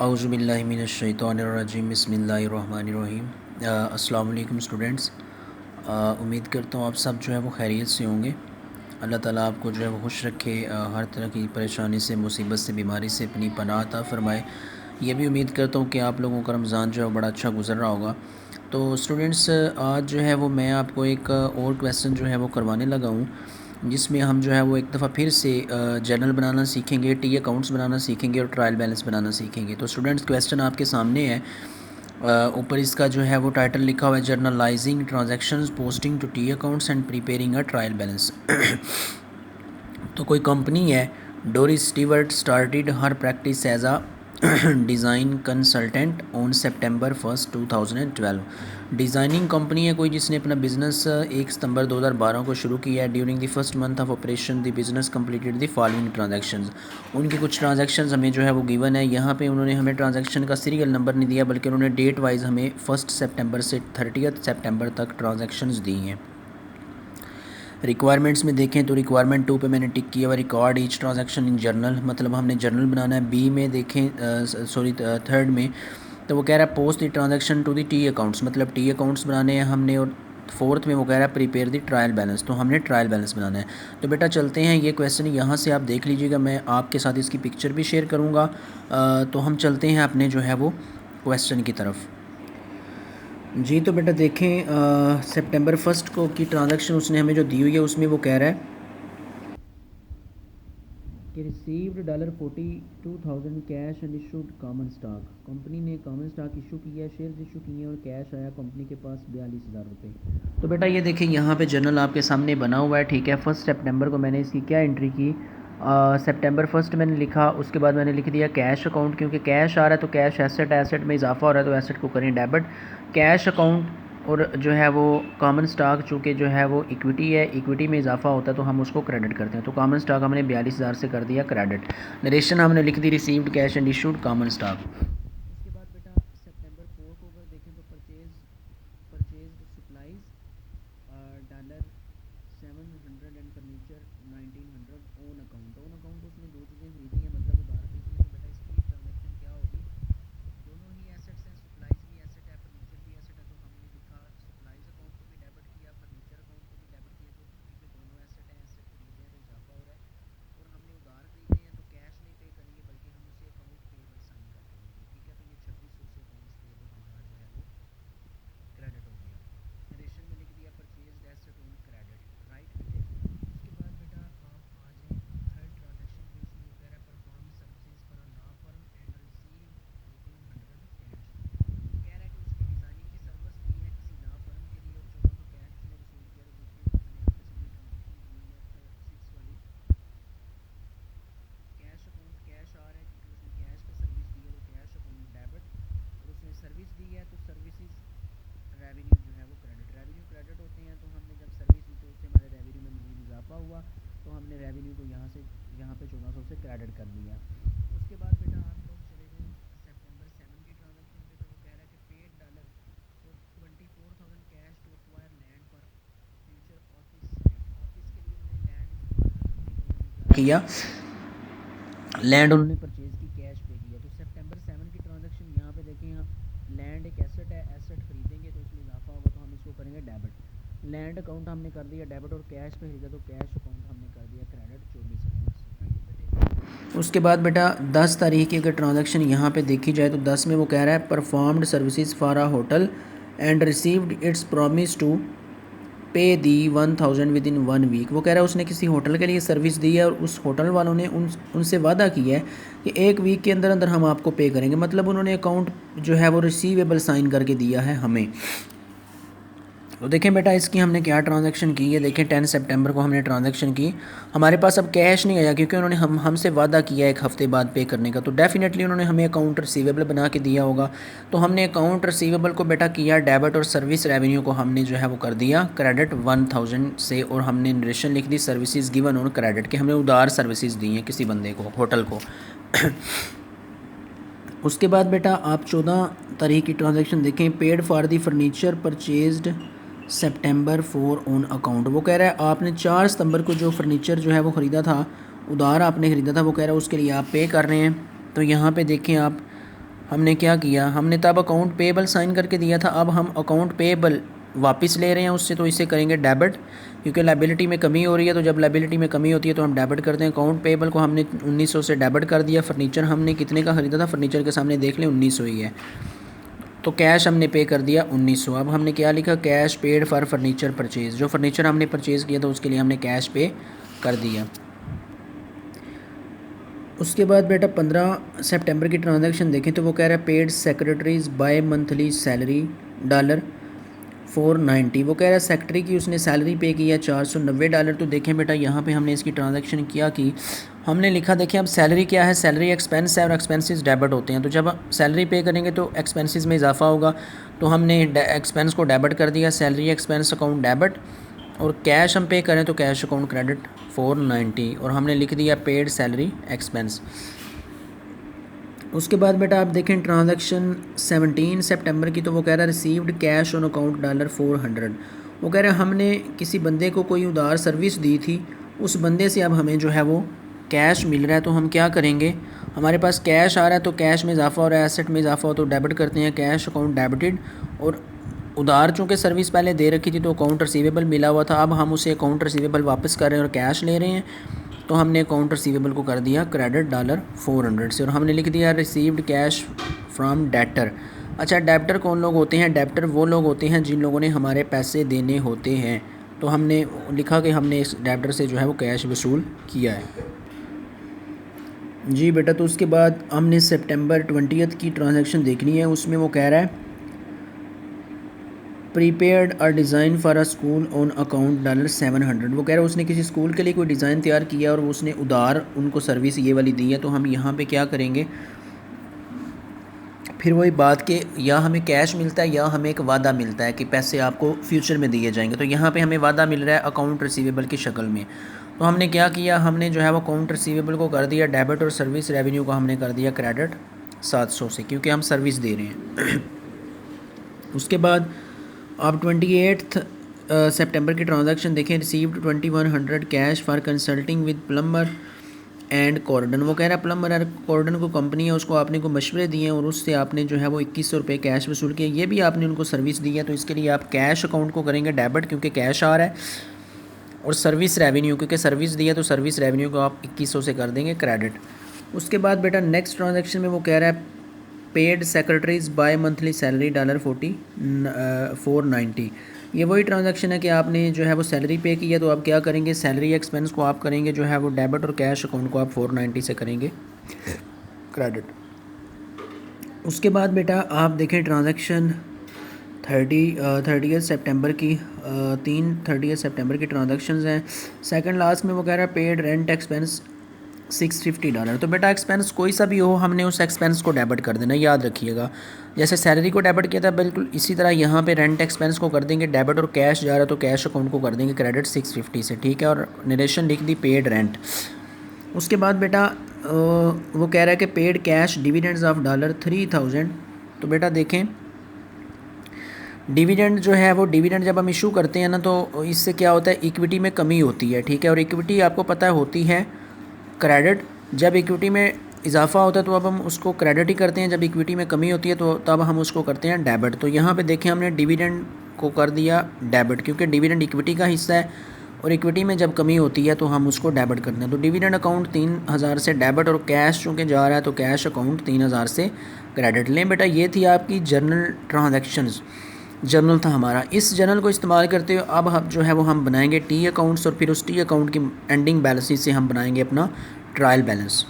औज़ुबिल्लाहिमिनश्शैतानिर्रजीम बिस्मिल्लाहिर्रहमानिर्रहीम। अस्सलाम वालेकुम स्टूडेंट्स। उम्मीद करता हूँ आप सब जो है वो खैरियत से होंगे। अल्लाह ताला आपको जो है वो खुश रखे, हर तरह की परेशानी से, मुसीबत से, बीमारी से अपनी पनाह अता फ़रमाए। ये भी उम्मीद करता हूँ कि आप लोगों का रमज़ान जो है बड़ा अच्छा गुज़र रहा होगा। तो स्टूडेंट्स, आज जो है वो मैं आपको एक और क्वेश्चन जो है वो करवाने लगा हूँ, जिसमें हम जो है वो एक दफ़ा फिर से जर्नल बनाना सीखेंगे, टी अकाउंट्स बनाना सीखेंगे और ट्रायल बैलेंस बनाना सीखेंगे। तो स्टूडेंट्स, क्वेश्चन आपके सामने है। ऊपर इसका जो है वो टाइटल लिखा हुआ है, journalizing transactions posting to T accounts and preparing a trial balance. तो कोई कंपनी है, Doris Stewart started her practice as a design consultant on September 1, 2012। Designing company है कोई, जिसने अपना बिज़नेस 1 सितंबर 2012 को शुरू किया है। During the first month of operation the business completed the following transactions. उनके कुछ ट्रांजैक्शंस हमें जो है वो गिवन है। यहाँ पे उन्होंने हमें ट्रांजैक्शन का सीरियल नंबर नहीं दिया, बल्कि उन्होंने डेट वाइज हमें 1 सितंबर से 30 सितंबर तक ट्रांजैक्शंस दी हैं। रिक्वायरमेंट्स में देखें तो रिक्वायरमेंट 2 पे मैंने टिक किया हुआ record each transaction in journal, मतलब हमने जर्नल बनाना है। बी में देखें, थर्ड में तो वो कह रहा है post the transaction to the T accounts, मतलब टी अकाउंट्स बनाने हैं हमने। और फोर्थ में वो कह रहा है प्रिपेयर द ट्रायल बैलेंस, तो हमने ट्रायल बैलेंस बनाना है। तो बेटा चलते हैं, ये क्वेश्चन यहाँ से आप देख लीजिएगा, मैं आपके साथ इसकी पिक्चर भी शेयर करूँगा। तो हम चलते हैं अपने जो है वो क्वेश्चन की तरफ। जी तो बेटा देखें, September 1 को की ट्रांजैक्शन उसने हमें जो दी हुई है, उसमें वो कह रहा है कि received $42,000 cash and issued common stock. Company ने कॉमन स्टॉक इशू किया, शेयर्स इशू किए हैं और कैश आया कंपनी के पास 42,000 रुपये। तो बेटा ये देखें, यहाँ पे जर्नल आपके सामने बना हुआ है, ठीक है। 1 सितंबर को मैंने इसकी क्या एंट्री की, September 1 मैंने लिखा, उसके बाद मैंने लिख दिया कैश अकाउंट, क्योंकि कैश आ रहा है तो कैश एसेट, एसेट में इजाफा हो रहा है तो एसेट को करें डेबिट। कैश अकाउंट और जो है वो कॉमन स्टॉक, चूँकि जो है वो इक्विटी है, इक्विटी में इजाफा होता है तो हम उसको क्रेडिट करते हैं। तो कॉमन स्टॉक हमने 42,000 से कर दिया क्रेडिट। नरेशन हमने लिख दी received cash and issued common stock. उसके बाद बेटा September 4 को अगर देखें तो purchase supplies $700 and furniture 1900 on account. On account उसने दो चीज़ें खरीदी हैं, मतलब उधार खरीदी है। तो बेटा इसकी ट्रांजैक्शन क्या होगी, दोनों ही एसेट्स हैं, सप्लाईज भी एसेट है, फर्नीचर भी एसेट है। तो हमने लिखा सप्लाईज अकाउंट को भी डेबिट किया, फर्नीचर अकाउंट को भी डेबिट किया, क्योंकि दोनों एसेट हैं, एसेट खरीदे हैं तो इजाफा हो रहा है। और हमने उधार खरीदे हैं तो कैश नहीं पे करेंगे, बल्कि हम उसे अकाउंट पेबल साइन करके देंगे, ठीक है। तो ये 2600 से अकाउंट्स पेबल हमारा जो है वो क्रेडिट हो गया। नरेशन में लिख दिया purchase asset on credit, right बेटे। उसके बाद बेटा आप आ जाएँ थर्ड ट्रांजैक्शन पे, उसमें वो कह रहा है perform services for a law firm and receive 1400 cash. कह रहा है कि उसने डिज़ाइनिंग की सर्विस दी है किसी लॉ फर्म के लिए और 1400 कैश उसने वसूल किया। तो देखिए मैंने आपके सामने ट्रांजैक्शन दी हुई है 6 वाली। कैश अकाउंट कैश आ रहा है क्योंकि उसने कैश पे सर्विस दी है, तो कैश अकाउंट डेबिट। और उसने सर्विस दी है तो सर्विसेज रेवेन्यू जो है वो क्रेडिट। रेवेन्यू क्रेडिट होते हैं, तो हमने जब सर्विस दी तो उससे हमारे रेवेन्यू में मज़ीद इजाफा हुआ, तो हमने रेवेन्यू को यहाँ से यहाँ पे 1400 से क्रेडिट कर दिया। उसके बाद बेटा आप लोग चले जाएँ September 7 की ट्रांजैक्शन पे। तो वो कह रहा है कि paid dollar for 24,000 cash to acquire land for future office site. Office के लिए उन्होंने लैंड इस्तेमाल करने के लिए उन्होंने क्या किया, लैंड उन्होंने परचेज़ की, कैश पे किया। तो September 7 की ट्रांजैक्शन यहाँ पे देखें, यहाँ लैंड एक एसेट है, एसेट खरीदेंगे तो इसमें इजाफा होगा, तो हम इसको करेंगे डेबिट। लैंड अकाउंट हमने कर दिया डेबिट, और कैश पे खरीदा तो कैश अकाउंट हमने कर दिया क्रेडिट 24,000 से। उसके बाद बेटा 10 तारीख की अगर ट्रांजैक्शन यहाँ पे देखी जाए तो 10 में वो कह रहा है performed services for a hotel and received its promise to pay the 1,000 with in 1 week. वो कह रहा है उसने किसी होटल के लिए सर्विस दी है और उस होटल वालों ने उनसे वादा किया है कि 1 वीक के अंदर अंदर हम आपको पे करेंगे, मतलब उन्होंने अकाउंट जो है वो रिसीवेबल साइन करके दिया है हमें। तो देखें बेटा इसकी हमने क्या ट्रांजैक्शन की है, देखें 10 सितंबर को हमने ट्रांजैक्शन की। हमारे पास अब कैश नहीं आया क्योंकि उन्होंने हमसे वादा किया 1 हफ़्ते बाद पे करने का, तो डेफिनेटली उन्होंने हमें अकाउंट रिसीवेबल बना के दिया होगा। तो हमने अकाउंट रिसीवेबल को बेटा किया डेबिट, और सर्विस रेवेन्यू को हमने जो है वो कर दिया क्रेडिट 1,000 से। और हमने नरेशन लिख the services given on credit, के हमने उधार सर्विसेज दी हैं किसी बंदे को, होटल को। उसके बाद बेटा आप 14 तारीख की ट्रांजैक्शन देखें, paid for the furniture purchased September 4 on account. वो कह रहा है आपने 4 सितंबर को जो फर्नीचर जो है वो ख़रीदा था, उधार आपने ख़रीदा था, वो कह रहा है उसके लिए आप पे कर रहे हैं। तो यहाँ पे देखें आप हमने क्या किया, हमने तब अकाउंट पेबल साइन करके दिया था, अब हम अकाउंट पेबल वापस ले रहे हैं उससे, तो इससे करेंगे डेबिट, क्योंकि लाइबिलिटी में कमी हो रही है। तो जब लाइबिलिटी में कमी होती है तो हम डेबिट करते हैं। अकाउंट पेबल को हमने 1900 से डेबिट कर दिया। फर्नीचर हमने कितने का ख़रीदा था, फर्नीचर के सामने देख लें 1900 ही है, तो कैश हमने पे कर दिया 1900। अब हमने क्या लिखा, cash paid for furniture purchase, जो फर्नीचर हमने परचेज़ किया था उसके लिए हमने कैश पे कर दिया। उसके बाद बेटा 15 सितंबर की ट्रांजैक्शन देखें तो वो कह रहा है paid secretaries by monthly salary $490। वो कह रहा है सेक्रेटरी की उसने सैलरी पे किया $490। तो देखें बेटा यहाँ पे हमने इसकी ट्रांजैक्शन किया कि हमने लिखा, देखें अब सैलरी क्या है, सैलरी एक्सपेंस है और एक्सपेंसेस डेबिट होते हैं। तो जब सैलरी पे करेंगे तो एक्सपेंसेस में इजाफा होगा, तो हमने एक्सपेंस को डेबिट कर दिया, सैलरी एक्सपेंस अकाउंट डेबिट, और कैश हम पे करें तो कैश अकाउंट क्रेडिट 490, और हमने लिख दिया पेड सैलरी एक्सपेंस। उसके बाद बेटा आप देखें ट्रांजैक्शन 17 सितंबर की, तो वो कह रहा है रिसीव्ड कैश ऑन अकाउंट $400। वो कह रहा है हमने किसी बंदे को कोई उधार सर्विस दी थी, उस बंदे से अब हमें जो है वो कैश मिल रहा है। तो हम क्या करेंगे, हमारे पास कैश आ रहा है तो कैश में इजाफा हो रहा है, एसेट में इजाफा हो तो डेबिट करते हैं, कैश अकाउंट डेबिटेड। और उधार चूँकि सर्विस पहले दे रखी थी तो अकाउंट रिसीवेबल मिला हुआ था, अब हम उसे अकाउंट रिसीवेबल वापस कर रहे हैं और कैश ले रहे हैं, तो हमने अकाउंट रिसीवेबल को कर दिया क्रेडिट $400 से, और हमने लिख दिया रिसीव्ड कैश फ्रॉम डेटर। अच्छा, डेप्टर कौन लोग होते हैं, डेप्टर वो लोग होते हैं जिन लोगों ने हमारे पैसे देने होते हैं। तो हमने लिखा कि हमने इस डेप्टर से जो है वो कैश वसूल किया है। जी बेटा, तो उसके बाद हमने सितंबर 20 की ट्रांजैक्शन देखनी है। उसमें वो कह रहा है प्रीपेड और design for a school on account $700। वो कह रहा है उसने किसी स्कूल के लिए कोई डिज़ाइन तैयार किया और उसने उधार उनको सर्विस ये वाली दी है। तो हम यहाँ पे क्या करेंगे, फिर वही बात के या हमें कैश मिलता है या हमें एक वादा मिलता है कि पैसे आपको फ्यूचर में दिए जाएंगे। तो यहाँ पे हमें वादा मिल रहा है अकाउंट रिसीवेबल की शक्ल में। तो हमने क्या किया, हमने जो है वो अकाउंट रिसीवेबल को कर दिया डेबिट और सर्विस रेवेन्यू को हमने कर दिया क्रेडिट 700 से, क्योंकि हम सर्विस दे रहे हैं। उसके बाद आप 28 सितंबर की ट्रांजैक्शन देखें, received 2100 cash for consulting with plumber and cordon. वो कह रहा है प्लम्बर और कॉर्डन को कंपनी है, उसको आपने को मशवरे दिए हैं और उससे आपने जो है वो 2100 रुपये कैश वसूल किए, ये भी आपने उनको सर्विस दी है। तो इसके लिए आप कैश अकाउंट को करेंगे डेबिट क्योंकि कैश आ रहा है, और सर्विस रेवेन्यू क्योंकि सर्विस दी है तो सर्विस रेवेन्यू को आप 2100 से कर देंगे क्रेडिट। उसके बाद बेटा नेक्स्ट ट्रांजैक्शन में वो कह रहा है paid secretaries by monthly salary $490। ये वही ट्रांजैक्शन है कि आपने जो है वो सैलरी पे की है, तो आप क्या करेंगे, सैलरी एक्सपेंस को आप करेंगे जो है वो डेबिट और कैश अकाउंट को आप 490 से करेंगे क्रेडिट। उसके बाद बेटा आप देखें ट्रांजैक्शन 30 सितंबर की, 30 सितंबर की ट्रांजैक्शंस हैं। सेकंड लास्ट में वो कह रहा है पेड रेंट एक्सपेंस $650। तो बेटा एक्सपेंस कोई सा भी हो, हमने उस एक्सपेंस को डेबिट कर देना, याद रखिएगा। जैसे सैलरी को डेबिट किया था बिल्कुल इसी तरह यहाँ पे रेंट एक्सपेंस को कर देंगे डेबिट, और कैश जा रहा है तो कैश अकाउंट को कर देंगे क्रेडिट 650 से, ठीक है। और नरेशन लिख दी पेड रेंट। उसके बाद बेटा वो कह रहा है कि पेड कैश डिविडेंड्स ऑफ $3000। तो बेटा देखें डिविडेंड जो है वो डिविडेंड जब हम इशू करते हैं ना, तो इससे क्या होता है, इक्विटी में कमी होती है, ठीक है। और इक्विटी आपको पता है होती है क्रेडिट, जब इक्विटी में इजाफा होता है तो अब हम उसको क्रेडिट ही करते हैं, जब इक्विटी में कमी होती है तो तब हम उसको करते हैं डेबिट। तो यहाँ पे देखें हमने डिविडेंड को कर दिया डेबिट, क्योंकि डिविडेंड इक्विटी का हिस्सा है और इक्विटी में जब कमी होती है तो हम उसको डेबिट करते हैं। तो डिविडेंड अकाउंट 3000 से डेबिट, और कैश चूँकि जा रहा है तो कैश अकाउंट 3000 से क्रेडिट। लें बेटा ये थी आपकी जर्नल ट्रांजैक्शंस, जर्नल था हमारा। इस जर्नल को इस्तेमाल करते हुए अब हम जो है वो हम बनाएंगे टी अकाउंट्स, और फिर उस टी अकाउंट की एंडिंग बैलेंस से हम बनाएंगे अपना ट्रायल बैलेंस।